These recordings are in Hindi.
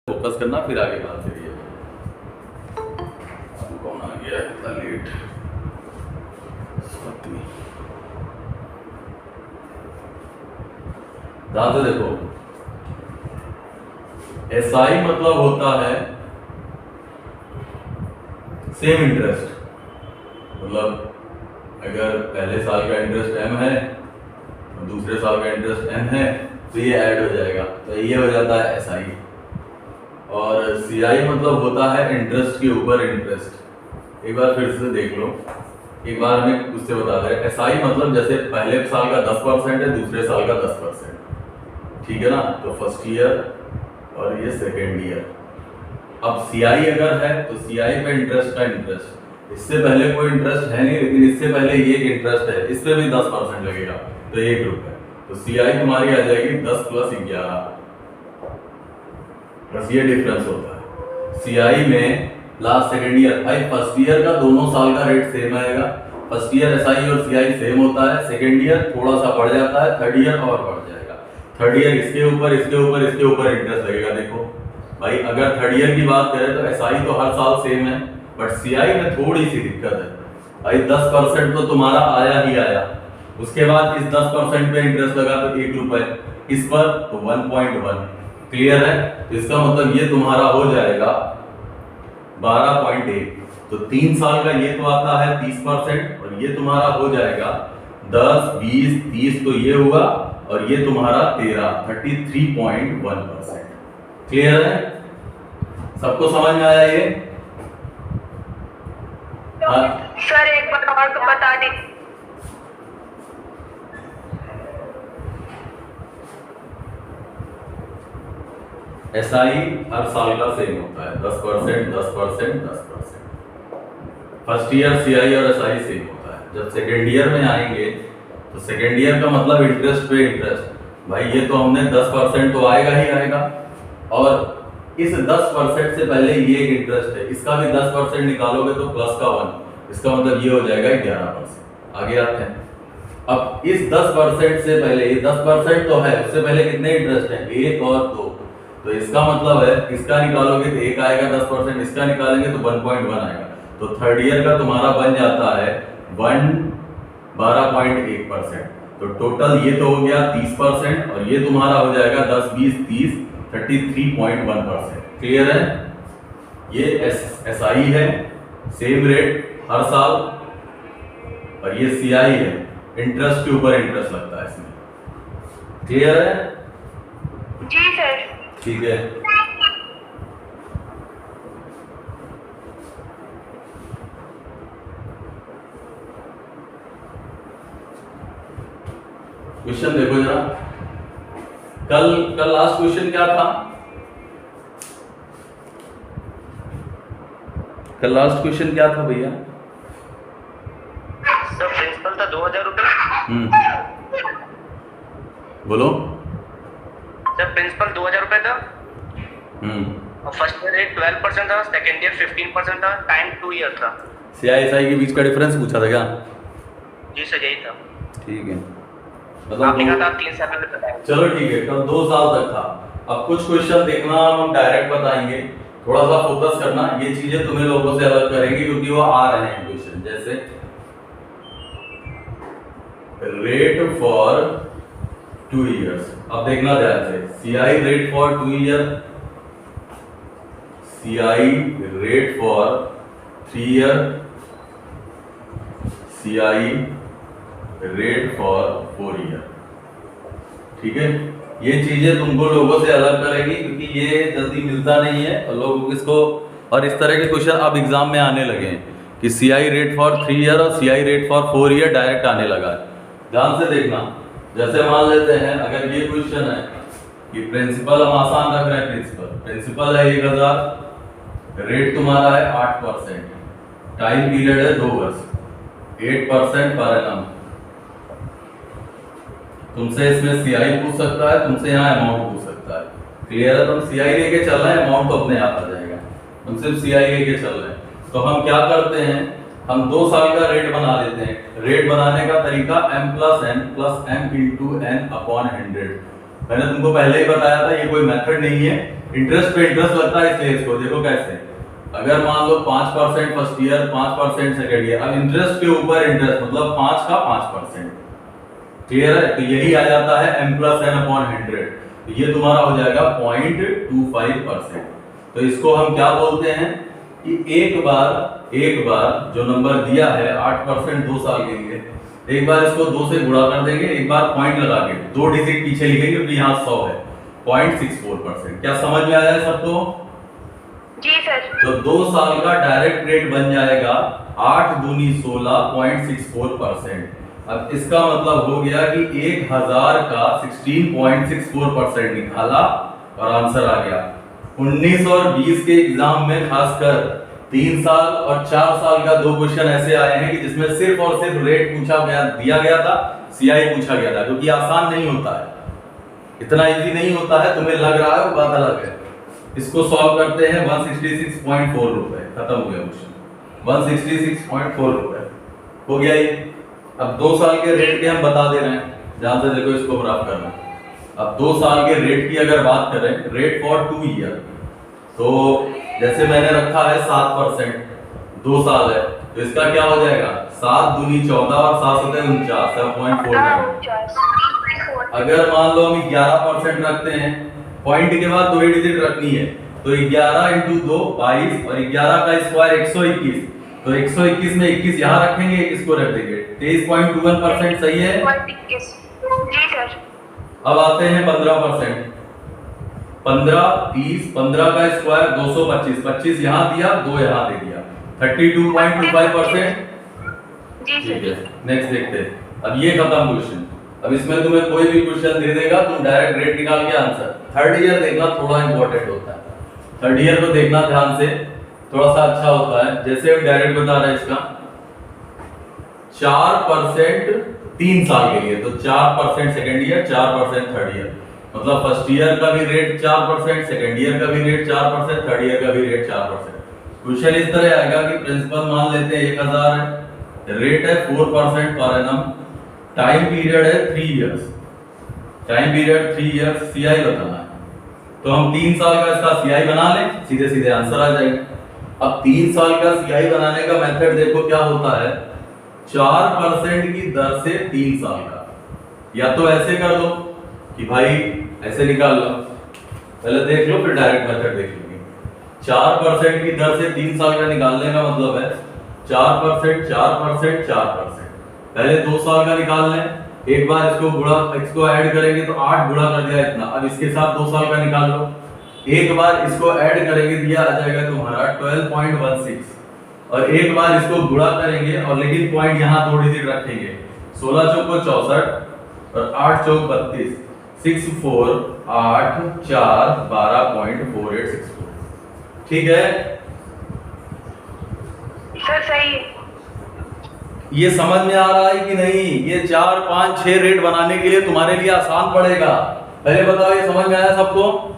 फोकस करना, फिर आगे बात करिए। कौन आ गया इतना लेट? ध्यान से देखो, एसआई मतलब होता है सेम इंटरेस्ट। मतलब अगर पहले साल का इंटरेस्ट एम है और दूसरे साल का इंटरेस्ट एम है तो ये ऐड हो जाएगा, तो ये हो जाता है एसआई। और सीआई मतलब होता है इंटरेस्ट के ऊपर इंटरेस्ट। एक बार फिर से देख लो, एक बार हमें उससे बता दें। एसआई मतलब जैसे पहले साल का 10% है, दूसरे साल का 10%, ठीक है ना? तो फर्स्ट ईयर और ये सेकेंड ईयर। अब सीआई अगर है तो सीआई पे इंटरेस्ट का इंटरेस्ट, इससे पहले कोई इंटरेस्ट है नहीं, लेकिन इससे पहले ये इंटरेस्ट है, इस पे भी 10% लगेगा, तो ये ग्रुप है। तो सीआई तुम्हारी आ जाएगी 10 + 11। बस ये डिफरेंस होता है सीआई में। लास्ट सेकेंड ईयर, भाई फर्स्ट ईयर का दोनों साल का रेट सेम आएगा। फर्स्ट ईयर एसआई और सीआई सेम होता है, सेकेंड ईयर थोड़ा सा बढ़ जाता है, थर्ड ईयर और बढ़ जाएगा। थर्ड ईयर इसके ऊपर इसके ऊपर इसके ऊपर इंटरेस्ट लगेगा। देखो भाई, अगर थर्ड ईयर की बात करें तो एसआई तो हर साल सेम है, बट सीआई में थोड़ी सी दिक्कत है भाई। 10% तो तुम्हारा आया ही आया, उसके बाद इस 10% पे इंटरेस्ट लगा तो 1 रुपए, इस पर तो 1.1। क्लियर है? तो इसका मतलब ये तुम्हारा हो जाएगा 12.1। तो 3 साल का ये तो आता है 30%, और ये तुम्हारा हो जाएगा 10, 20, 30, तो ये हुआ, और ये तुम्हारा 33.1%। क्लियर है? सबको समझ में आया ये? हाँ सर एक बार और तो बता दीजिए। एसआई हर साल का सेम होता है, 10%, 10%, 10%। फर्स्ट ईयर सीआई और एसआई सेम होता है। जब सेकेंड ईयर में आएंगे तो सेकेंड ईयर का मतलब इंटरेस्ट पे इंटरेस्ट। भाई ये तो हमने 10% तो आएगा ही आएगा, और इस 10% से पहले ये एक इंटरेस्ट है, इसका भी 10% निकालोगे तो प्लस का 1, इसका मतलब ये हो जाएगा 11%। आगे आते हैं। अब इस 10% से पहले, ये 10% तो है, उससे पहले कितने इंटरेस्ट है? 1 और 2। तो इसका मतलब है इसका निकालोगे तो 1 आएगा 10%, इसका निकालेंगे तो 1.1 आएगा। तो थर्ड ईयर का तुम्हारा बन जाता है 12.1%। तो टोटल ये तो हो गया 30%, और ये तुम्हारा हो जाएगा 10, 20, 30, 33.1%। क्लियर है? ये एसआई है, सेम रेट हर साल, और ये सीआई है, इंटरेस्ट के ऊपर इंटरेस्ट लगता है इसमें। क्लियर है? जी सर। ठीक है। क्वेश्चन देखो जरा। कल लास्ट क्वेश्चन क्या था? कल लास्ट क्वेश्चन क्या था भैया? सर प्रिंसिपल था 2000 रुपये। बोलो। सर प्रिंसिपल 2000 रुपये था। और फर्स्ट ईयर रेट 12% था, सेकेंड ईयर 15% था, टाइम 2 ईयर था। सीआई एसआई के बीच का डिफरेंस पूछा था क्या? जी सर यही था। ठीक है, आपने कहा था 3 साल में बताया। चलो ठीक है, कल 2 साल तक था। अब कुछ क्वेश्चन देखना, हम डायरेक्ट बताएंगे, थोड़ा सा फोकस करना। ये चीजें तुम्हें लोगों से अलग करेंगी क्योंकि वो आ रहे हैं क्वेश्चन। जैसे रेट फॉर 2 ईयर्स, अब देखना ध्यान से। CI rate for 2 year, CI rate for 3 year, CI rate for 4 year. ठीक है? ये चीजें तुमको लोगों से अलग करेगी क्योंकि ये जल्दी मिलता नहीं है, और लोग इसको, और इस तरह के क्वेश्चन अब एग्जाम में आने लगे हैं कि सीआई रेट फॉर 3 ईयर और CI rate for 4 year direct आने लगा है। ध्यान से देखना। जैसे मान लेते हैं अगर ये क्वेश्चन है कि प्रिंसिपल, हम आसान रख रहे हैं, प्रिंसिपल है 1000, रेट तुम्हारा है 8%, टाइम पीरियड है 2 वर्ष, 8% पर एनम। तुमसे इसमें सीआई पूछ सकता है, तुमसे यहाँ अमाउंट पूछ सकता है। क्लियर है? तुम सीआई लेके चल रहे हैं, अमाउंट तो अपने आप आ जाएगा। हम सिर्फ सीआई लेके चल रहे हैं। तो हम क्या करते हैं, हम 2 साल का रेट बना लेते हैं। रेट बनाने का तरीका m + n + m × n/100। मैंने तुमको पहले ही बताया था, ये कोई मेथड नहीं है, इंटरेस्ट पे इंटरेस्ट लगता है, इसलिए इसको देखो कैसे, अगर मान लो 5% फर्स्ट ईयर, 5% सेकेंड ईयर, अब इंटरेस्ट के ऊपर इंटरेस्ट मतलब 5 का 5%, क्लियर है? तो यही आ जाता है m+n/100, तो ये तुम्हारा हो जाएगा 0.25%। तो इसको हम क्या बोलते हैं कि एक बार जो नंबर दिया है 8% 2 साल के लिए, एक बार इसको 2 से गुणा कर देंगे, एक बार पॉइंट लगा के 2 डिजिट पीछे लिखेंगे क्योंकि यहाँ 100 है, 0.64%। क्या समझ में आया है सबको? जी सर। तो 2 साल का डायरेक्ट रेट बन जाएगा 8 दूनी 16 0.64%। अब इसका मतलब हो गया कि 1000 का 16.64% निकाला और आंसर आ गया। 19 और 20 के एग्जाम में खासकर 3 साल और 4 साल का 2 क्वेश्चन ऐसे आए हैं कि जिसमें सिर्फ और सिर्फ रेट पूछा गया, दिया गया था, सीआई पूछा गया था, क्योंकि आसान नहीं होता है, इतना इजी नहीं होता है, तुम्हें लग रहा है वो बात अलग है। इसको सॉल्व करते हैं 166.4 रुपए, खत्म हो गया क्वेश्चन, 166.4 रुपए हो गया ये। अब 2 साल के रेट के हम बता दे रहे हैं, ध्यान से देखो, इसको प्राप्त करना। अब 2 साल के रेट की अगर बात करें, रेट फॉर 2 ईयर, तो जैसे मैंने रखा है 7%, 2 साल है, तो इसका क्या हो जाएगा 7 दूनी 14 और 7 होते हैं 49, 7.49। अगर मान लो हम 11% रखते हैं, पॉइंट के बाद 2 डिजिट रखनी है, तो 11 × 2 22 और 11 का स्क्वायर 121, तो 121 में 21 यहाँ रखेंगे, 21 को रख देंगे, 23.21% सही है। जी सर। अब आते हैं 15%, 15 30, 15 का स्क्वायर 225, 25 यहाँ दिया, 2 यहाँ दे दिया, 32.25%। जी ठीक सर। है, नेक्स्ट देखते हैं। अब ये खत्म क्वेश्चन। अब इसमें तुम्हें कोई भी क्वेश्चन दे देगा, तुम डायरेक्ट रेट निकाल के आंसर। थर्ड ईयर देखना थोड़ा इंपॉर्टेंट होता है, थर्ड ईयर को देखना ध्यान से, थोड़ा सा अच्छा होता है। जैसे हम डायरेक्ट बता रहे हैं इसका 4% 3 साल के लिए, तो 4% सेकेंड ईयर, 4% थर्ड ईयर, मतलब फर्स्ट ईयर का भी रेट 4%, सेकेंड ईयर का भी रेट 4%, थर्ड ईयर का भी रेट 4%। क्वेश्चन इस तरह आएगा कि प्रिंसिपल मान लेते हैं 1000 है, रेट है 4% पर एनम, टाइम पीरियड है 3 years, time period 3 years, CI बताना है। तो हम 3 साल का इसका सीआई बना लें, सीधे सीधे आंसर आ जाएगा। अब 3 साल का सीआई बनाने का मेथड देखो क्या होता है, 4% की दर से 3 साल का, या तो ऐसे कर दो कि भाई ऐसे निकाल लो, पहले देख लो फिर डायरेक्ट मेथड देख लेंगे। 4% की दर से 3 साल का निकालने का मतलब है 4%, 4%, 4%। पहले 2 साल का निकाल लें, एक बार इसको गुणा, इसको ऐड करेंगे तो 8 गुणा कर दिया इतना। अब इसके साथ 2 साल का निकाल लो, एक बार इसको ऐड करेंगे, दिया आ जाएगा तुम्हारा 12.16, और एक बार इसको गुणा करेंगे, और लेकिन पॉइंट यहाँ 2 डिजिट रखेंगे, 16 चौको 64 और 8 चौक 32, 6 4 8 4 12.4864। ठीक है सर सही है। ये समझ में आ रहा है कि नहीं? ये 4 5 6 रेट बनाने के लिए तुम्हारे लिए आसान पड़ेगा। पहले बताओ ये समझ में आया सबको?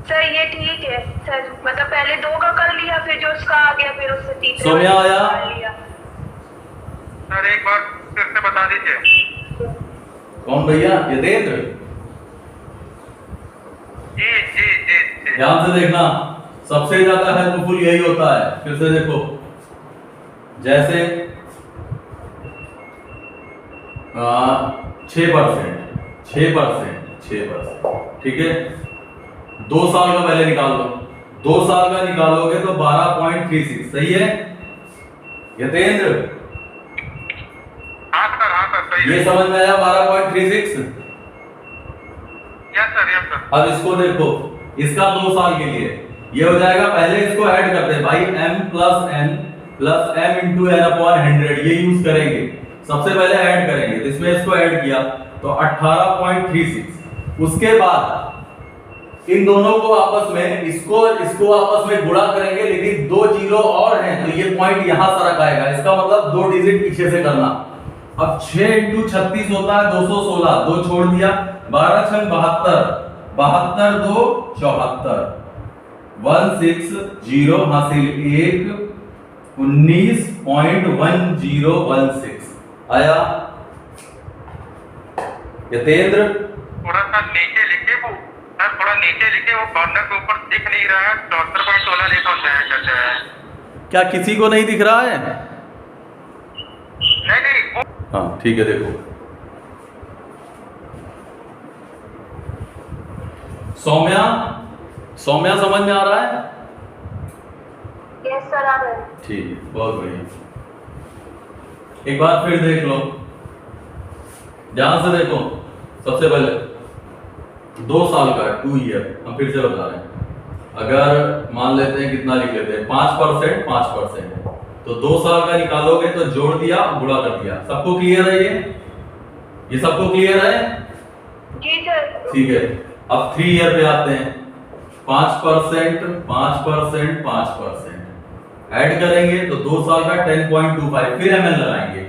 सर ये ठीक है सर, मतलब पहले 2 का कर लिया, फिर जो उसका आ गया, फिर उससे तीसरे समझ में आया? सर एक बार फिर से बता दीजिए। कौन भैया? यतेंद्र? जी जी जी। ध्यान से देखना, सबसे ज्यादा हेल्पफुल यही होता है। फिर से देखो, जैसे 6%, ठीक है। 2 साल का पहले निकाल लो, 2 साल का निकालोगे तो 12.36, सही है यतेंद्र? हाँ सर सही ये समझ में आया 12.36? Yes sir. अब इसको देखो, इसका 2 साल के लिए ये हो जाएगा, पहले इसको ऐड करते हैं भाई, m + n + m × n/100, ये यूज करेंगे, सबसे पहले ऐड करेंगे, तो इसमें इसको ऐड किया तो 18.36। उसके बाद इन दोनों को आपस में, इसको आपस में गुणा करेंगे, लेकिन 2 जीरो और हैं, तो ये पॉइंट यहां सरक आएगा, इसका मतलब 2 डिजिट पीछे से करना। अब 6 × 36 होता है 216, 2 छोड़ दिया, 12 × 72, 72 2 74, 160 हासिल 1, 19.1016 आया। यतेंद्र थोड़ा सा नीचे लिखिए वो सर, थोड़ा नीचे लिखे, वो कॉर्नर के ऊपर दिख नहीं रहा है, 74.16 लिखा होता है कैसे है? क्या किसी को नहीं दिख रहा है? नहीं नहीं वो हाँ ठीक है, देखो सौम्या, सौम्या समझ में आ रहा है? यस सर आ रहा है। ठीक है, बहुत बढ़िया। एक बार फिर देख लो, ध्यान से देखो। सबसे पहले 2 साल का 2 ईयर, हम फिर से बता रहे हैं। अगर मान लेते हैं, कितना लिख लेते हैं, 5%, 5%, तो 2 साल का निकालोगे तो जोड़ दिया, गुणा कर दिया। सबको क्लियर है ये सबको क्लियर है? जी सर। ठीक है, अब 3 ईयर पे आते हैं। 5%, 5%, 5% ऐड करेंगे तो 2 साल का 10.25, फिर ml लगाएंगे।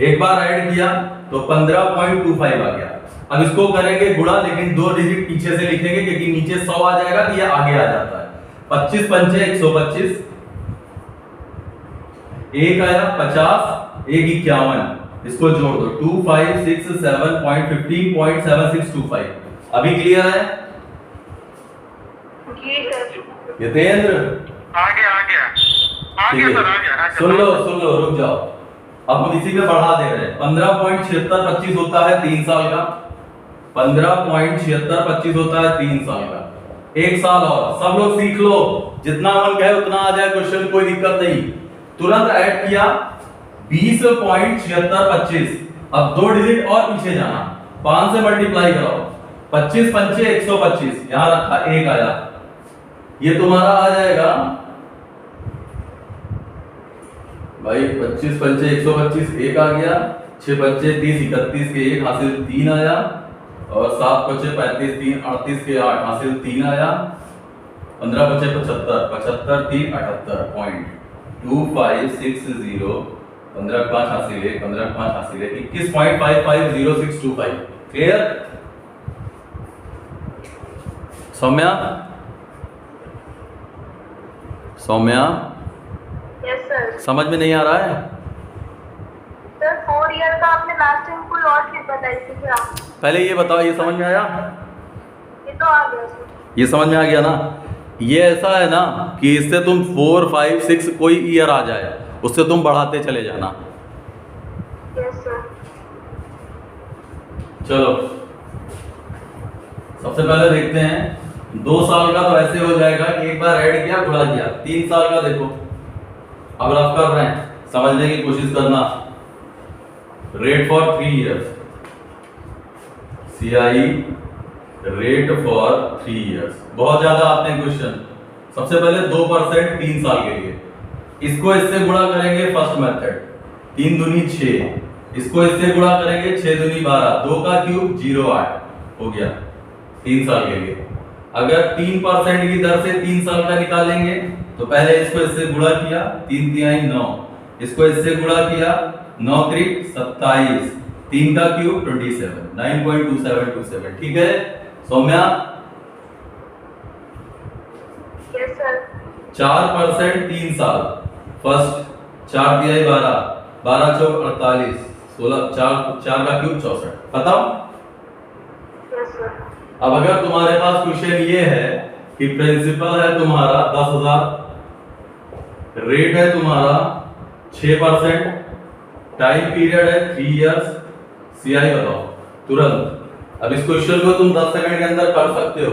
एक बार ऐड किया तो 15.25 आ गया। अब इसको करेंगे गुणा, लेकिन 2 डिजिट पीछे से लिखेंगे क्योंकि नीचे 100 आ जाएगा तो ये आगे आ जाता है। 25 पंचे 125, एक आया 50, एक 51, इसको जोड़ दो 2567.15.7625। अभी क्लियर है? जी सर। यतेंद्र आ गया ठीक है, सर, आ गया। सुन लो रुक जाओ। अब हम इसी पे बढ़ा दे रहे हैं। 15.7625 होता है 3 साल का, 15.7625 होता है 3 साल का। 1 साल और, सब लोग सीख लो, जितना मन कहे उतना आ जाए क्वेश्चन, कोई दिक्कत नहीं। तुरंत ऐड किया 20.7625। अब 2 डिजिट और पीछे जाना, 5 से मल्टीप्लाई कराओ, 25 पंचे 125, यहां रखा 1 आया, ये तुम्हारा आ जाएगा भाई 25 पंचे 125, 1 आ गया, 6 पंचे 30, 31 के 1 हासिल 3 आया, और 7 पंचे 35, 3 38 के 8 हासिल 3 आया, 15 पंचे 75, 75 3 78.2560, 15 5 हासिल 1, 15 5 हासिल 1, 21.550625। Clear? Saumya, Saumya yes sir. समझ में नहीं आ रहा है? सर 4 ईयर का आपने लास्ट टाइम कोई और चीज बताई थी क्या? पहले ये बताओ, ये समझ में आया? ये तो आ गया सर। ये समझ में आ गया ना? ये ऐसा है ना कि इससे तुम 4 5 6 कोई ईयर आ जाए, उससे तुम बढ़ाते चले जाना। Yes sir. चलो सबसे पहले देखते हैं। 2 साल का तो ऐसे हो जाएगा कि एक बार ऐड किया, गुणा किया। 3 साल का देखो, अब रफ कर रहे हैं, समझने की कोशिश करना। Rate for 3 years, CI rate for 3 years. बहुत ज्यादा आते हैं क्वेश्चन। सबसे पहले 2% 3 साल के लिए, इसको इससे गुणा करेंगे फर्स्ट मेथड, 3 दूनी 6, इसको इससे गुणा करेंगे 6 दूनी 12, 2 का क्यूब 08 हो गया 3 साल के लिए। अगर 3% की दर से 3 साल का निकालेंगे तो पहले इसको इससे गुणा किया, 3 तिहाई 9, इसको इससे गुणा किया, 9 त्रिक 27, 3 का क्यूब 27, 9.2727। ठीक है सौम्या? Yes sir. 4% 3 साल, फर्स्ट 4 तिहाई 12, 12 चौक 48, 16 4 का क्यूब 64। बताओ। Yes sir. अब अगर तुम्हारे पास क्वेश्चन ये है कि प्रिंसिपल है तुम्हारा 10,000, रेट है तुम्हारा 6%, टाइम पीरियड है 3 इयर्स, CI बताओ तुरंत। अब इस क्वेश्चन को तुम 10 सेकंड के अंदर कर सकते हो,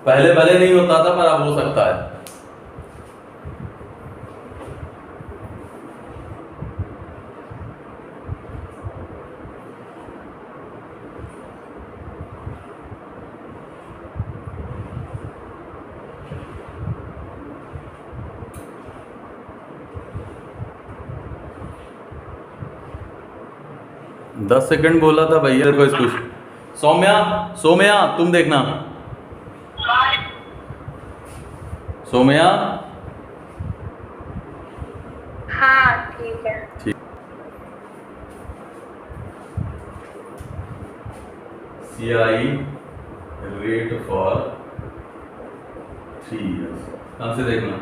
पहले नहीं होता था पर अब हो सकता है। 10 सेकंड बोला था भैया को इसको। सौम्या तुम देखना। सौम्या हाँ ठीक है। ठीक। CI रेट फॉर 3 इयर्स, ध्यान से देखना,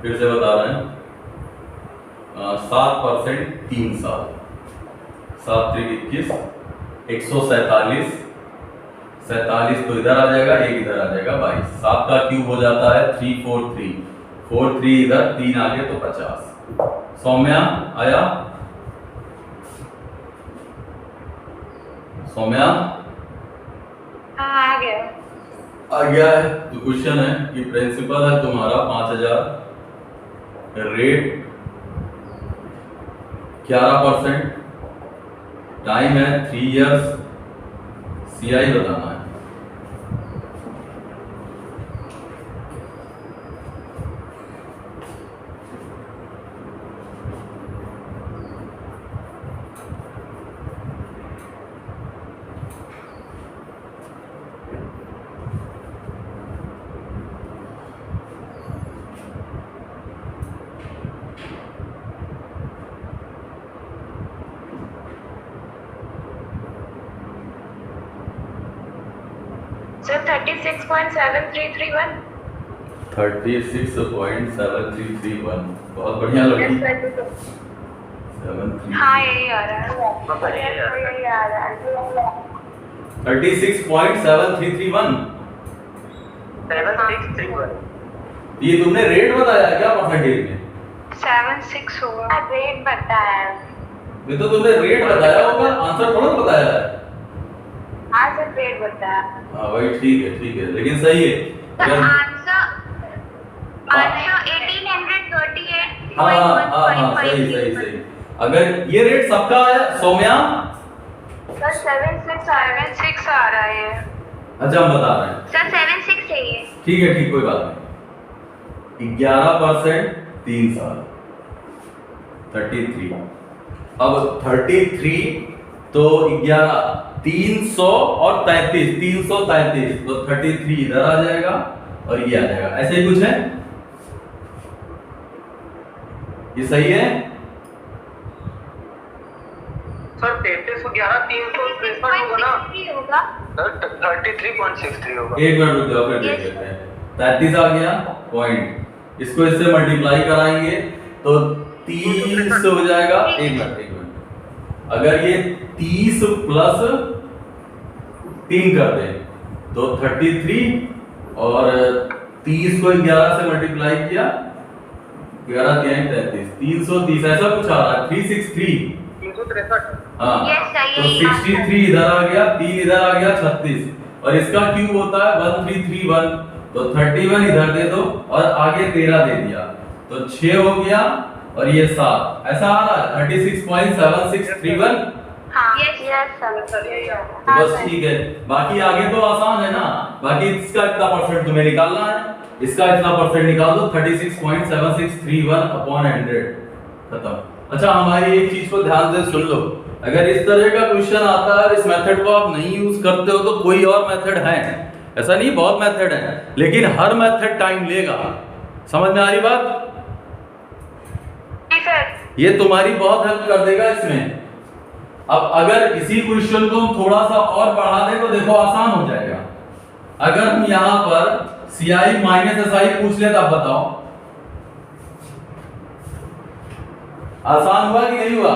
फिर से बता रहे हैं। 7% 3 साल, 7 3 21, 147, 47 तो इधर आ जाएगा, एक इधर आ जाएगा 22। 7 का क्यूब हो जाता है 343, 43 इधर, 3 आगे तो 50। सौम्या आया? सौम्या हाँ आ गया। आ गया है तो क्वेश्चन है कि प्रिंसिपल है तुम्हारा 5000, रेट 11%, टाइम है 3 इयर्स, सीआई बताना है। सर 36.7331। 36.7331 बहुत बढ़िया लगी। 73 हाँ यही आ रहा है। यही आ रहा है। 36.7331। 7631। ये तुमने रेट बताया क्या परसेंटेज में? 76 होगा। रेट बताया। ये तो तुमने रेट बताया होगा, आंसर थोड़ा बताया है। हाँ सर रेट बताया। हाँ भाई ठीक है लेकिन सही है। अगर आंसर 1838। हाँ सही। अगर ये रेट सबका है सौम्या? सर 76 आ रहा है। अच्छा हम बता रहे हैं। सर 76 है ये। ठीक है कोई बात नहीं। 11% 3 साल 33। अब 33 तो 11 300 और 33, 333 तो 33 इधर आ जाएगा और ये आ जाएगा, ऐसे ही कुछ है। ये सही है सर 33 को 11 363 होगा ना सर? 33.63 होगा। एक मिनट रुक जाओ फिर देख लेते हैं। 33 आ गया पॉइंट, इसको इससे मल्टीप्लाई कराएंगे तो 30 हो जाएगा। एक मिनट अगर ये 30 प्लस 3 कर दें तो 33 और 30 को 11 से मल्टीप्लाई किया, 11 क्या 33, 330 ऐसा कुछ आ रहा है। 363 हाँ तो 63 इधर आ गया, 3 इधर आ गया 36 और इसका क्यूब होता है 1331 तो 31 इधर दे दो और आगे 13 दे दिया तो 6 हो गया और ये 7 ऐसा आ रहा है 36.7631। बस ठीक है, बाकी आगे तो आसान है ना। बाकी इसका इतना परसेंट तुम्हें निकालना है, इसका इतना परसेंट निकाल दो 36.7631 अपॉन 100 खत्म। अच्छा हमारी एक चीज को ध्यान से सुन लो, अगर इस तरह का क्वेश्चन आता है इस मेथड को आप नहीं यूज करते हो तो कोई और मेथड है, ऐसा नहीं बहुत मेथड है, लेकिन हर मेथड टाइम लेगा। समझ में आ रही बात? ये तुम्हारी बहुत हेल्प कर देगा इसमें। अब अगर इसी क्वेश्चन को हम थोड़ा सा और बढ़ा दें तो देखो आसान हो जाएगा। अगर हम यहां पर CI माइनस SI पूछ ले तब बताओ आसान हुआ कि नहीं हुआ?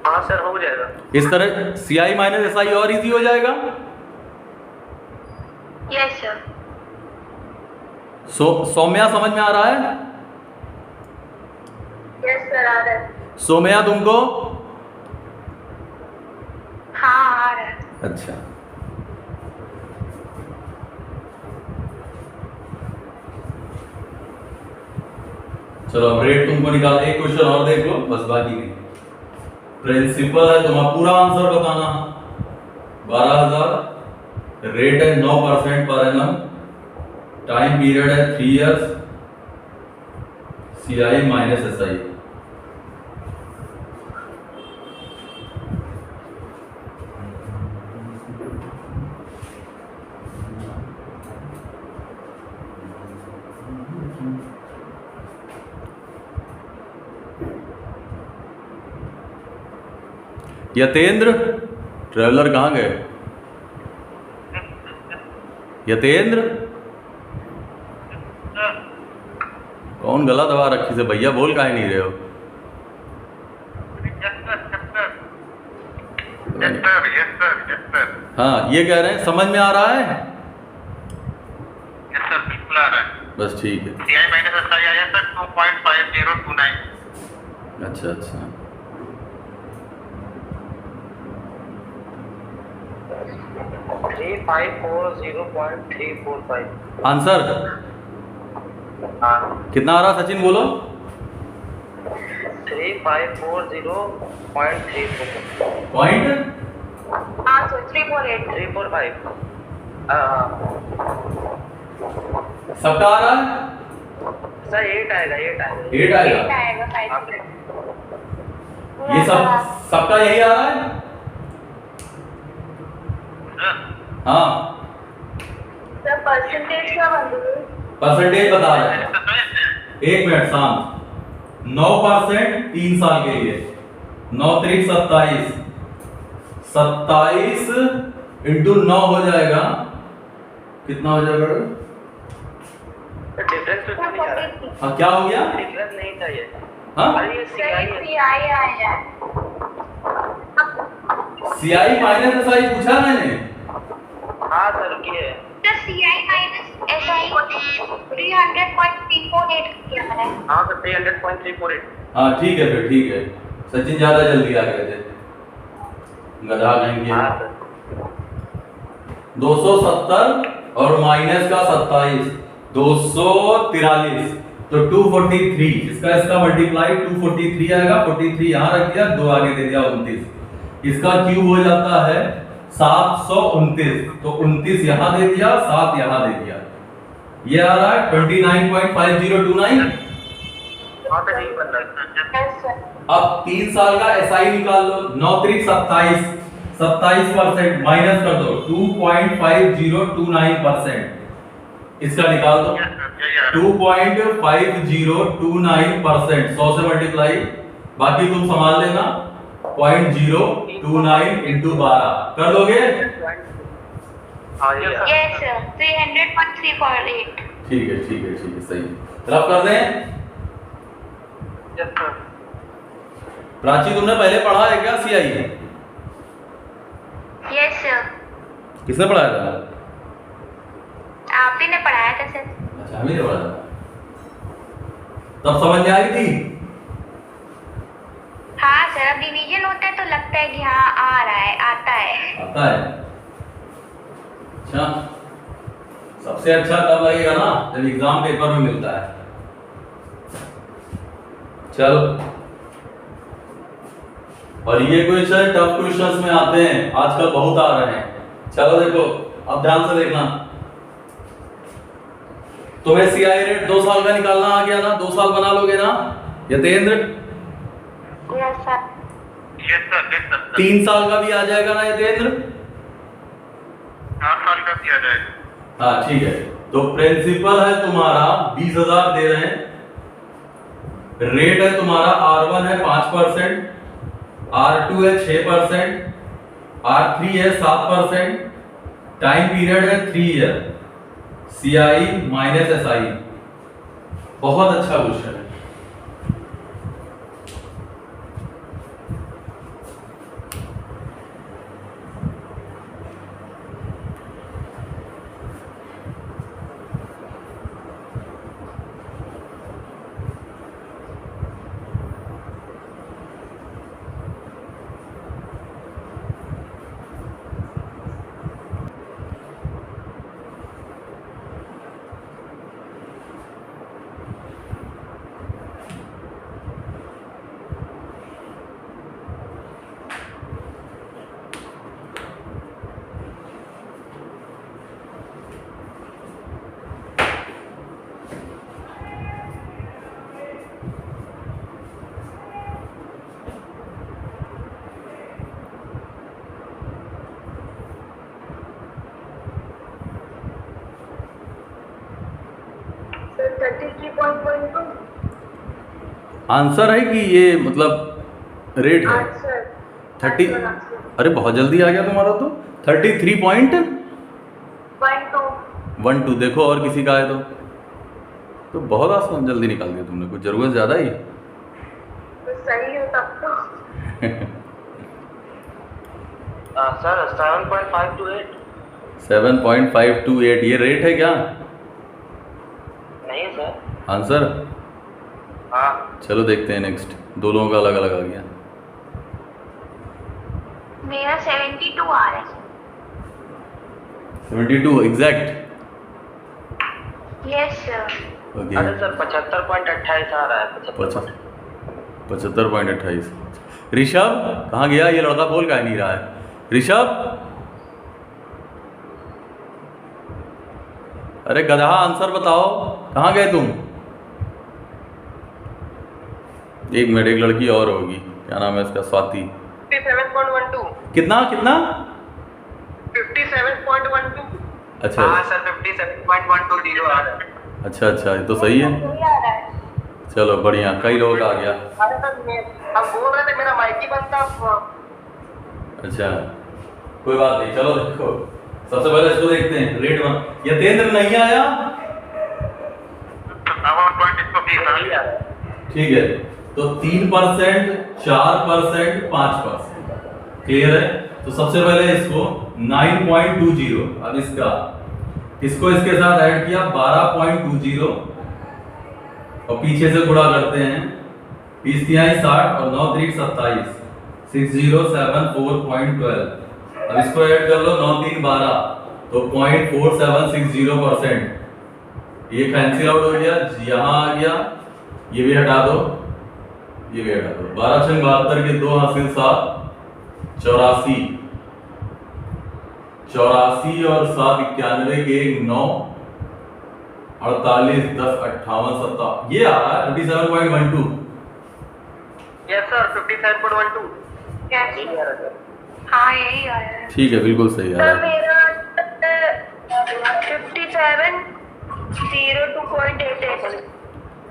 हाँ सर हो जाएगा। इस तरह CI माइनस SI और इजी हो जाएगा। Yes sir. सौम्या समझ में आ रहा है? यस सर आ रहा है। सौम्या तुमको? हाँ आ रहा है। अच्छा चलो अब रेट तुमको निकाल, एक क्वेश्चन और देख लो बस, बाकी नहीं। प्रिंसिपल है तुम्हारा, पूरा आंसर बताना। 12,000, रेट है 9% पर एनम, टाइम पीरियड है 3 years, CI minus SI। Yatendra traveller कहाँ गए? यतेंद्र कौन गला दबा रखी से भैया, बोल काहे नहीं रहे हो? हाँ ये कह रहे हैं, समझ में आ रहा है? यस सर, बिल्कुल आ रहा है। बस ठीक है। CI माइनस SI आया सर 2.5029। अच्छा अच्छा, 3540.345। आंसर हाँ, कितना आ रहा सचिन बोलो? 3540.345। पॉइंट हाँ सर 348। 345। सबका आ रहा है? सर 8 आएगा, 8 आएगा। 8 आएगा। आएगा 500। ये सब सबका यही आ रहा है? हाँ सर परसेंटेज क्या बन रही है? परसेंटेज बता रहे हैं। एक मिनट शांत। 9% 3 साल के लिए, 9 3 27, 27 इंटू 9 हो जाएगा, कितना हो जाएगा? डिफरेंस तो नहीं आ रहा है। हाँ क्या हो गया? डिफरेंस नहीं था ये। हाँ अरे ये CI है। CI आया। CI माइनस SI पूछा मैंने। हाँ सर रुकिए। सर CI माइनस SI 300.348 किया मैंने। हाँ सर 300.348। हाँ ठीक है फिर, ठीक है। सचिन ज्यादा जल्दी आ गए थे, गधा कहेंगे। हाँ सर 270 और माइनस का 27, 243, तो 243। इसका मल्टीप्लाई 243 आएगा, 43 यहाँ रख दिया, 2 आगे दे दिया 29। इसका क्यूब हो जाता है 729, तो 29 यहाँ दे दिया, 7 यहाँ दे दिया। ये आ रहा है 29.5029। हाँ सर यही बन रहा है। Yes sir. अब 3 साल का SI निकाल लो। 9 3 27, 27% माइनस कर दो 2.5029%। इसका निकाल दो 2.5029%, 100 से मल्टीप्लाई, बाकी तुम संभाल लेना। 0.029 इंटू 12 कर दोगे? हाँ ये यस सर 300.348। ठीक है ठीक है ठीक है, सही। रफ कर दें। Yes sir. प्राची तुमने पहले पढ़ा है क्या CI? Yes sir. किसने पढ़ाया था? आप ही ने पढ़ाया था सर। अच्छा हमें ने पढ़ाया था, तब समझ में आई थी? हाँ सर, अब डिवीजन होता है तो लगता है कि हाँ आ रहा है, आता है। आता है। अच्छा, सबसे अच्छा तब लगेगा ना जब एग्जाम पेपर में मिलता है। चलो, और ये क्वेश्चन टफ क्वेश्चंस में आते हैं, आजकल बहुत आ रहे हैं। चलो देखो, अब ध्यान से देखना। तुम्हें CI रेट 2 साल का निकालना आ गया ना? 2 साल बना लोगे ना Yatendra? Yes sir. Yes sir, yes sir. 3 साल का भी आ जाएगा ना यतेंद्र? 4 साल का दिया जाएगा। हाँ ठीक है। तो प्रिंसिपल है तुम्हारा 20,000 दे रहे हैं, रेट है तुम्हारा R1 है 5%, R2 है 6%, R3 है 7%, टाइम पीरियड है 3 ईयर। CI माइनस SI, बहुत अच्छा क्वेश्चन है। सर 33.12 आंसर है कि ये मतलब रेट है? आंसर 30। अरे बहुत जल्दी आ गया तुम्हारा तो। 33.12 देखो, और किसी का है तो बहुत आसान जल्दी निकाल दिया तुमने, कुछ जरूरत ज्यादा ही। तो सही हो तब तो। सर 7.528। 7.528 ये रेट है क्या नहीं है सर। आंसर? हाँ चलो देखते हैं नेक्स्ट, दो लोगों का अलग अलग आ गया। मेरा 72 आ रहा है 72 एग्जैक्ट? Yes sir. ओके अरे सर 75.28 आ रहा है। 75.28। ऋषभ कहाँ गया ये लड़का, बोल का नहीं रहा है ऋषभ? अरे गधा आंसर बताओ, कहाँ गए तुम? एक मिनट, एक लड़की और होगी, क्या नाम है इसका, स्वाति। 57.12। कितना कितना? 57.12। अच्छा हाँ सर 57.120 आ रहा है। अच्छा अच्छा, ये तो सही है। सही आ रहा है। चलो बढ़िया, कई लोगों का आ गया। अरे सर हम बोल रहे थे मेरा माइक ही बनता। अच्छा कोई बात नहीं, चलो देखो सबसे पहले इसको देखते हैं, रेट वन। यतेंद्र नहीं आया? 7.120 ठीक है, तो 3%, 4%, 5%, क्लियर है? तो सबसे पहले इसको 9.20, अब इसको इसके साथ ऐड किया 12.20 और पीछे से गुणा करते हैं, 20 तिहाई 60 और 9 त्रिक 27, 6074.12। अब इसको ऐड कर लो 9 3 12, तो 0.4760%। ये कैंसिल आउट हो गया, यहाँ आ गया, ये भी हटा दो, ये भी हटा दो। 12 छंग 72 के 2 हासिल 7, 84, 84 और 7 91 के 1 9, 48 10 58 57, ये आ रहा है 57.12। Yes sir 57.12। यस हाँ यही आ रहा है। ठीक है, बिल्कुल सही आ सर रहा है। मेरा 5702.88।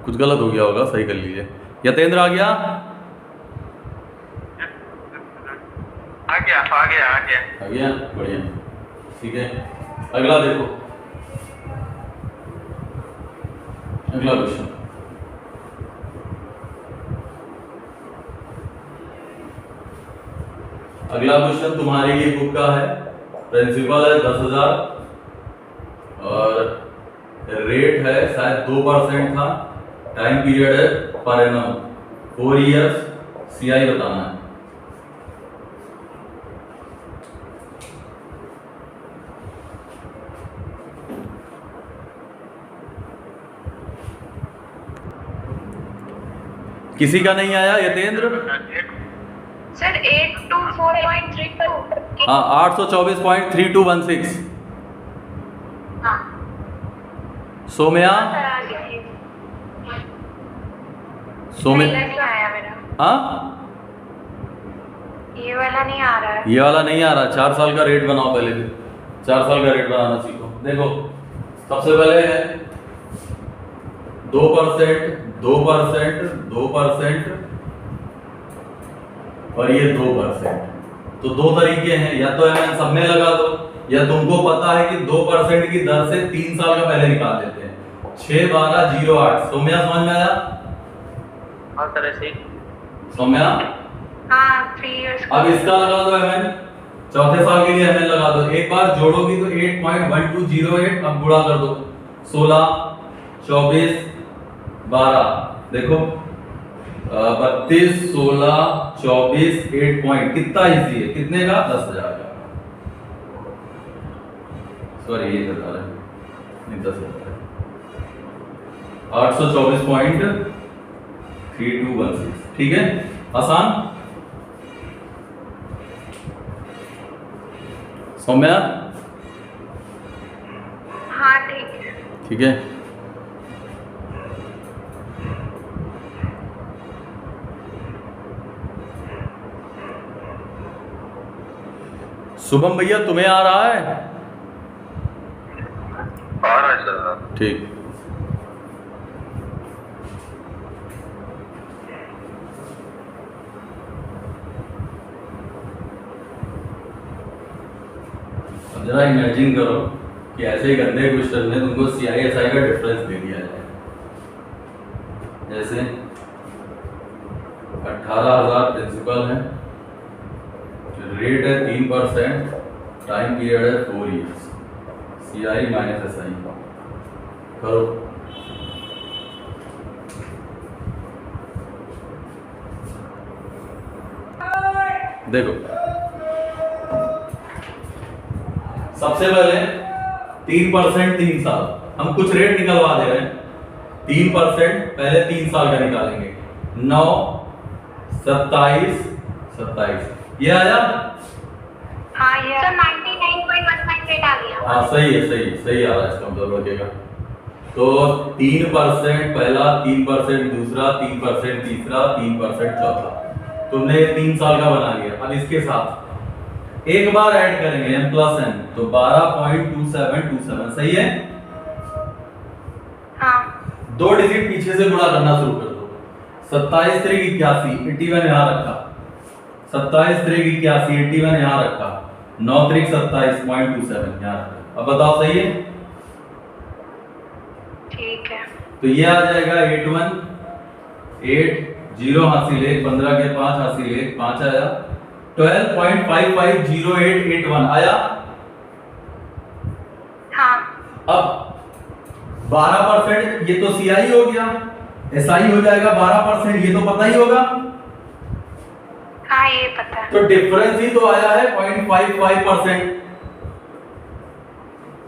कुछ गलत हो गया होगा, सही कर लीजिए। यतेंद्र आ गया? आ गया आ गया, बढ़िया, ठीक है। अगला देखो, अगला क्वेश्चन। अगला क्वेश्चन तुम्हारी ही बुक का है, प्रिंसिपल है 10,000 और रेट है शायद 2% था, टाइम पीरियड है पर एनम 4 इयर्स, सीआई बताना है। किसी का नहीं आया यतेंद्र? सर 824.32। हाँ 824.3216। हाँ सोम्या? सर आ गया ये। सोम्या नहीं आया मेरा, हाँ, ये वाला नहीं आ रहा है। ये वाला नहीं आ रहा। 4 साल का रेट बनाओ पहले, फिर 4 साल का रेट बनाना सीखो। देखो सबसे पहले है 2%, 2%, 2% और ये 2%। तो दो तरीके हैं, या तो एमएन सब में लगा दो, या तुमको पता है कि 2% की दर से 3 साल का पहले निकाल देते हैं। 6 12 08। सोम्या समझ में आया? हाँ सर ऐसे ही। सोम्या हाँ 3 इयर्स। अब इसका लगा दो एमएन, चौथे साल के लिए एमएन लगा दो। एक बार जोड़ोगी तो 8.1208, अब गुणा कर दो 16 24 12, देखो 32 16 24 8 पॉइंट, कितना इजी है, कितने का? 10,000 का। सॉरी ये बता रहे नहीं, 10,000 824.3216। ठीक है, आसान। सौम्या हाँ ठीक है। ठीक है, शुभम भैया तुम्हें आ रहा है? आ रहा है सर। ठीक, अब जरा इमेजिन करो कि ऐसे गंदे क्वेश्चन में तुमको CISI का डिफरेंस दे दिया जाए। जैसे 18,000 प्रिंसिपल है रेट है 3%, टाइम पीरियड है 4 ईयर्स, CI माइनस SI करो। देखो सबसे पहले 3% 3 साल, हम कुछ रेट निकलवा दे रहे हैं। 3% पहले 3 साल का निकालेंगे, 9 27 27, ये आया। हाँ ये सर 99.15 आ गया। हाँ सही है, सही आ रहा है, इसका मतलब लगेगा। तो 3% पहला, 3% दूसरा, 3% तीसरा, 3% चौथा, तुमने 3 साल का बना लिया। अब इसके साथ एक बार ऐड करेंगे m प्लस n, तो 12.2727, सही है। हाँ 2 डिजिट पीछे से गुणा करना शुरू कर दो। 27 3 81, 81 यहाँ रखा, 27 3 81, 81 यहाँ रखा, 9 3 27.27 यहाँ रखा। अब बताओ सही है। ठीक है, तो ये आ जाएगा 81 8 0 हासिल 1, 15 के 5 हासिल 1, 5 आया। 12.550881 आया। हाँ अब 12% ये तो CI हो गया, SI हो जाएगा 12%, ये तो पता ही होगा। हाँ ये पता है। तो डिफरेंस ही तो आया है 0.55%।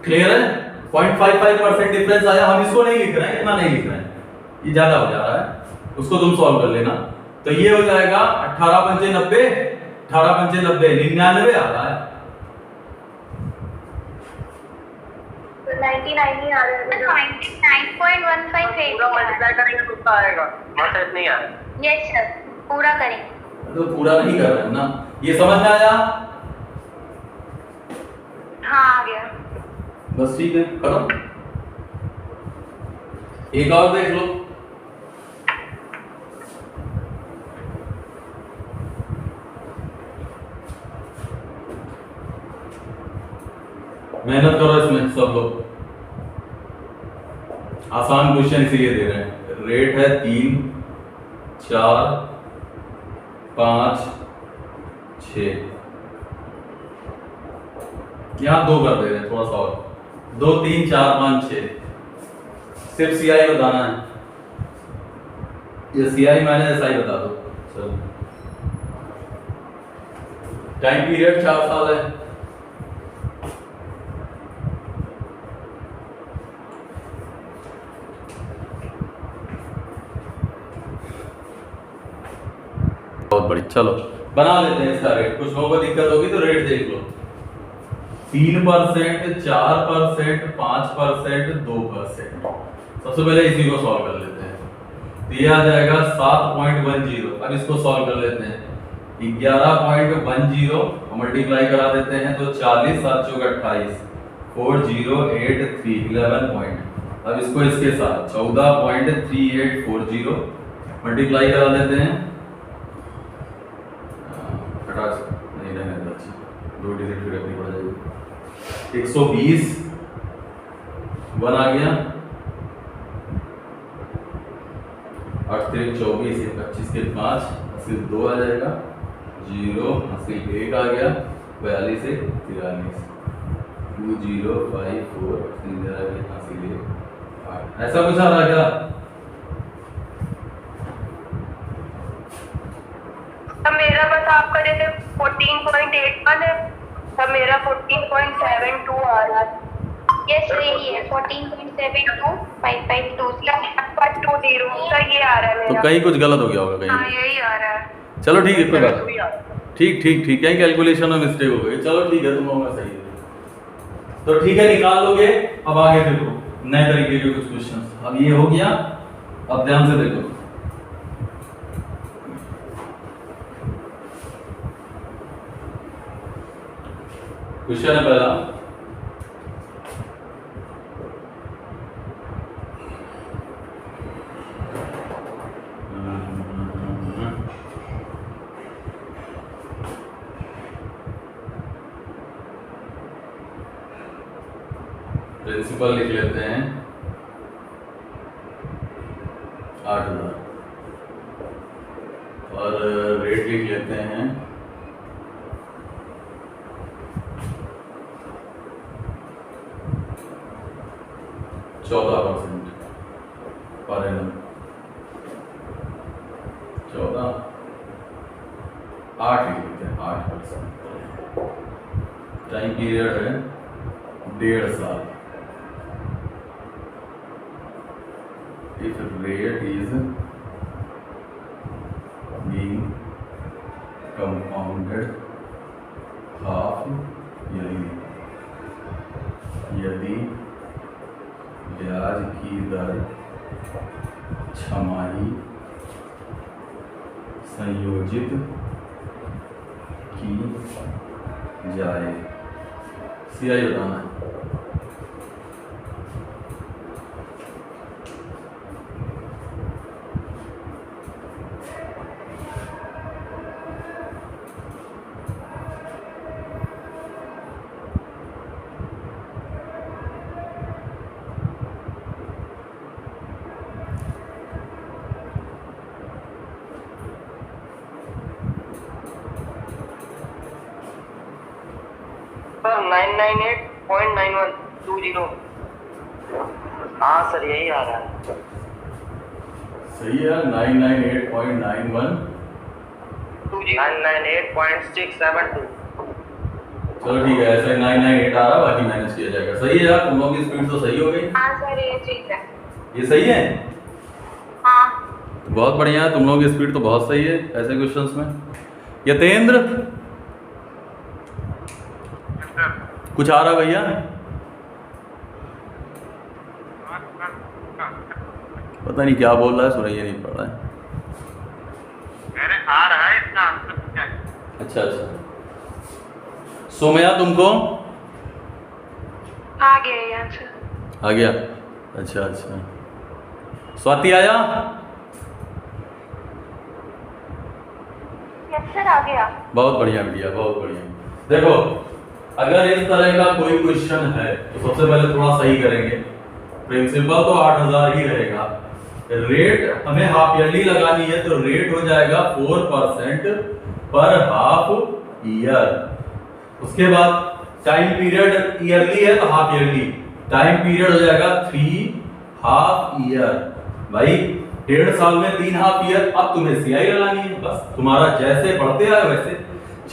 क्लियर है, 0.55% डिफरेंस आया। हम इसको नहीं लिख रहे हैं, इतना नहीं लिख रहे हैं, ये ज्यादा हो जा रहा है, उसको तुम सॉल्व कर लेना। तो ये हो जाएगा 18 पंचे 90, 18 पंचे 90, 99 आ रहा है। 99 ही आ रहा है। 99.158 पूरा मल्टीप्लाई करेंगे तो उसका आएगा, मतलब नहीं आएगा। यस सर, पूरा करेंगे। तो पूरा नहीं कर रहे हैं ना, ये समझ में आया। हाँ आ गया। बस ठीक है, करो। एक और देख लो। मेहनत करो इसमें सब लोग, आसान क्वेश्चन इसीलिए दे रहे हैं। रेट है 3 4 5 6, यहां 2 कर दे रहे हैं, थोड़ा सा और, 2 3 4 5 6, सिर्फ CI बताना है। ये CI माइनस SI बता दो। चलो, टाइम पीरियड 4 साल है। बहुत बड़ी, चलो बना लेते हैं इसका रेट। कुछ लोगों को दिक्कत होगी तो रेट देख लो। 3%, 4%, 5%, 2%। सबसे पहले इसी को सॉल्व कर लेते हैं। तो ये आ जाएगा 7.10। अब इसको सॉल्व कर लेते हैं। 11.10 मल्टीप्लाई करा देते हैं तो 40 7 चौक 28, 4083 11 पॉइंट। अब इसको इसके साथ 14.3840 मल्टीप्लाई करा देते हैं। नहीं रहने दो, अच्छी 2 डिजिट फिर रखनी पड़ जाएगी। 120 1 आ गया, 8 3 24, 25 के 5 हासिल 2 आ जाएगा, 0 हासिल 1 आ गया, 42 से 43, 2054 हासिल 1 8। ऐसा कुछ आ रहा क्या? अब मेरा बस आपका जैसे 14.81 है, अब मेरा 14.72 आ रहा है। यस यही है 14.72 552 सर, ये आ रहा है तो मेरा। कहीं कुछ गलत हो गया होगा कहीं। हाँ यही आ रहा है। चलो ठीक है, कोई बात नहीं। ठीक ठीक ठीक, कहीं कैलकुलेशन में मिस्टेक हो गई। चलो ठीक है, तुम लोगों का सही है। तो ठीक है, निकाल लोगे। अब आगे देखो नए तरीके के कुछ क्वेश्चन। अब ये हो गया, अब ध्यान से देखो। क्वेश्चन है पहला, प्रिंसिपल लिख लेते हैं 8000 और रेट लिख लेते हैं 14% पर एनम। 14 8 लिख लेते हैं, 8%। टाइम पीरियड है 1.5 साल। If rate is being compounded half yearly, यदि ब्याज की दर छमाही संयोजित की जाए। सीआई बताना है। सर 998.9120। हाँ सर यही आ रहा है। सही है 998.91। 998.672। चलो ठीक है, ऐसा 998 आ रहा, बाकी मैनेज किया जाएगा। सही है यार, तुम लोगों की स्पीड तो सही हो गई। हाँ सर ये ठीक है। ये सही है, हाँ बहुत बढ़िया है, तुम लोगों की स्पीड तो बहुत सही है ऐसे क्वेश्चंस में। यतेंद्र कुछ आ रहा भैया? पता नहीं क्या बोल रहा है, सुनाइए नहीं पड़ रहा है। मेरे आ रहा है इसका आंसर क्या है? अच्छा अच्छा, सोमया तुमको आ गया ये आंसर। आ गया? अच्छा अच्छा, स्वाति आया? यस सर आ गया। बहुत बढ़िया बिटिया, बहुत बढ़िया। देखो अगर इस तरह का कोई क्वेश्चन है तो सबसे पहले थोड़ा सही करेंगे। प्रिंसिपल तो 8000 ही रहेगा, रेट हमें हाफ ईयरली लगानी है तो रेट हो जाएगा 4% पर हाफ ईयर। उसके बाद टाइम पीरियड ईयरली है तो हाफ ईयरली, टाइम पीरियड हो जाएगा 3 हाफ ईयर। भाई 1.5 साल में 3 हाफ ईयर। अब तुम्हें सीआई लगानी है, बस तुम्हारा जैसे बढ़ते आए वैसे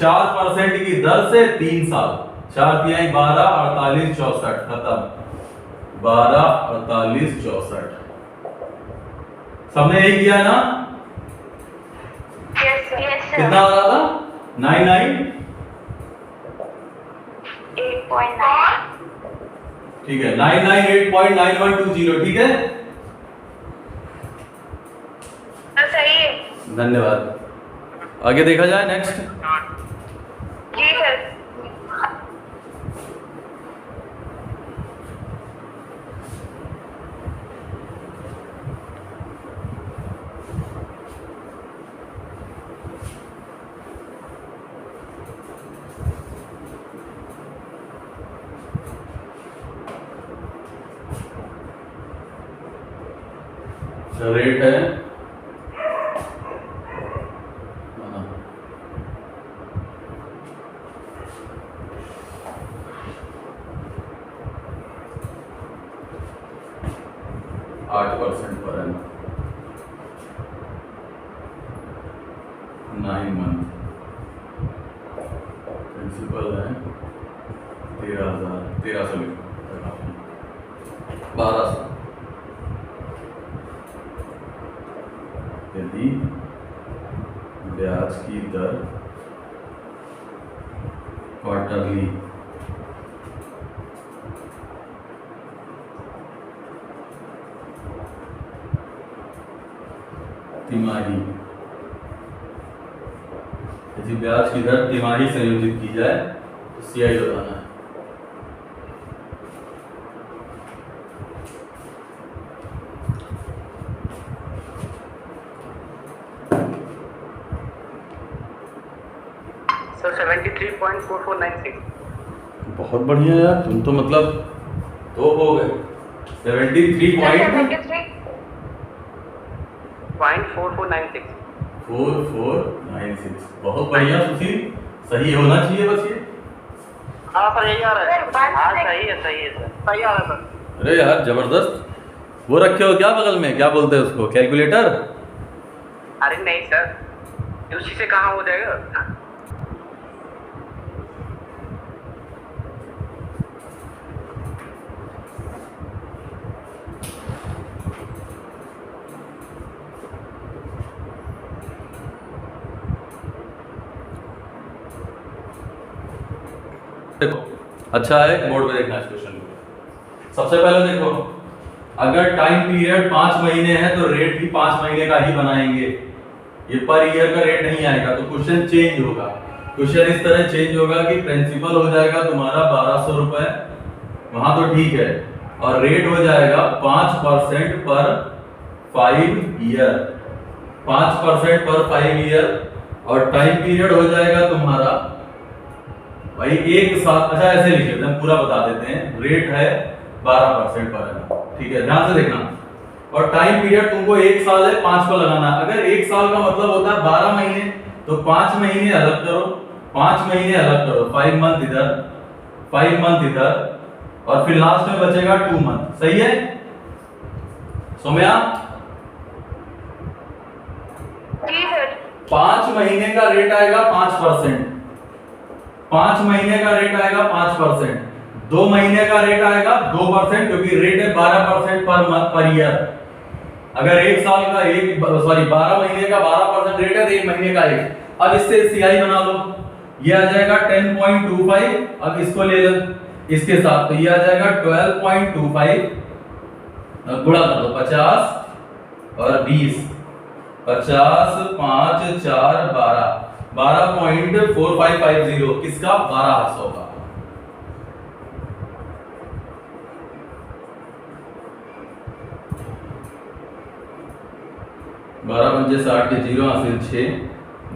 4% की दर से 3 साल, 4 तिहाई 12, 48, 64 खत्म। 12, 48, 64 सबने यही किया ना? Yes sir. कितना आ रहा था? 99 8.9। ठीक है, 998.9120 ठीक है, सही है। धन्यवाद। आगे देखा जाए नेक्स्ट। जी सर। रेट है 8% पर एनम, 9 मंथ। प्रिंसिपल है 1300 1200। यदि ब्याज की दर क्वार्टरली तिमाही, यदि ब्याज की दर तिमाही संयोजित की जाए तो सीआई बताना है। सर 73.4496। बहुत बढ़िया यार, तुम तो मतलब तो हो गए 73.4496। 0.4496। बहुत बढ़िया सुशील, सही होना चाहिए बस ये। हाँ सर यही आ रहा है। सर, बात हाँ से- सही है सर, सही आ रहा है सर। अरे यार जबरदस्त, वो रखे हो क्या बगल में, क्या बोलते हैं उसको, कैलकुलेटर? अरे नहीं सर, उसी से कहाँ हो जाएगा। देखो अच्छा है, बोर्ड पे देखना इस क्वेश्चन को। सबसे पहले देखो, अगर टाइम पीरियड 5 महीने है तो रेट भी 5 महीने का ही बनाएंगे, ये पर ईयर का रेट नहीं आएगा। तो क्वेश्चन चेंज होगा, क्वेश्चन इस तरह चेंज होगा कि प्रिंसिपल हो जाएगा तुम्हारा 1200 रुपए, वहां तो ठीक है, और रेट हो जाएगा 5% पर 5 ईयर, 5% पर 5 ईयर, और टाइम पीरियड हो जाएगा तुम्हारा भाई एक साल। अच्छा ऐसे लिख लेते हैं, पूरा बता देते हैं, रेट है 12% पर है, ठीक है, ध्यान से देखना। और टाइम पीरियड तुमको 1 साल है, 5 को लगाना। अगर 1 साल का मतलब होता है 12 महीने, तो 5 महीने अलग करो, 5 महीने अलग करो, 5 मंथ इधर, 5 मंथ इधर, और फिर लास्ट में बचेगा 2 मंथ। सही है सोम्या? जी सर। 5 महीने का रेट आएगा 5%, 5 महीने का रेट आएगा 5%, 2 महीने का रेट आएगा 2%, क्योंकि रेट है 12% पर मंथ पर ईयर। अगर 1 साल का 12 महीने का 12% रेट है तो 1 महीने का 1। अब इससे सीआई बना लो, ये आ जाएगा 10.25। अब इसको ले लो इसके साथ, तो ये आ जाएगा 12.25, गुणा कर दो 50 और 20, 50 5 4 12, 12.4550 किसका? 1200 का। बारह पंचे 60 के 0 हासिल 6,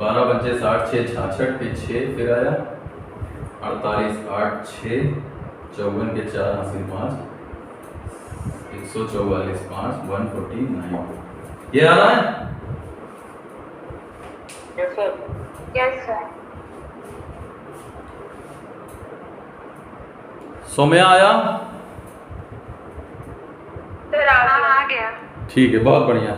12 पंचे 60 6 66 के 6, फिर आया 48 8 6, 54 के 4 हासिल 5, 144 5, 149। ये आ रहा है? Yes sir. Yes sir. Somya आया? सर आ गया। ठीक है, बहुत बढ़िया।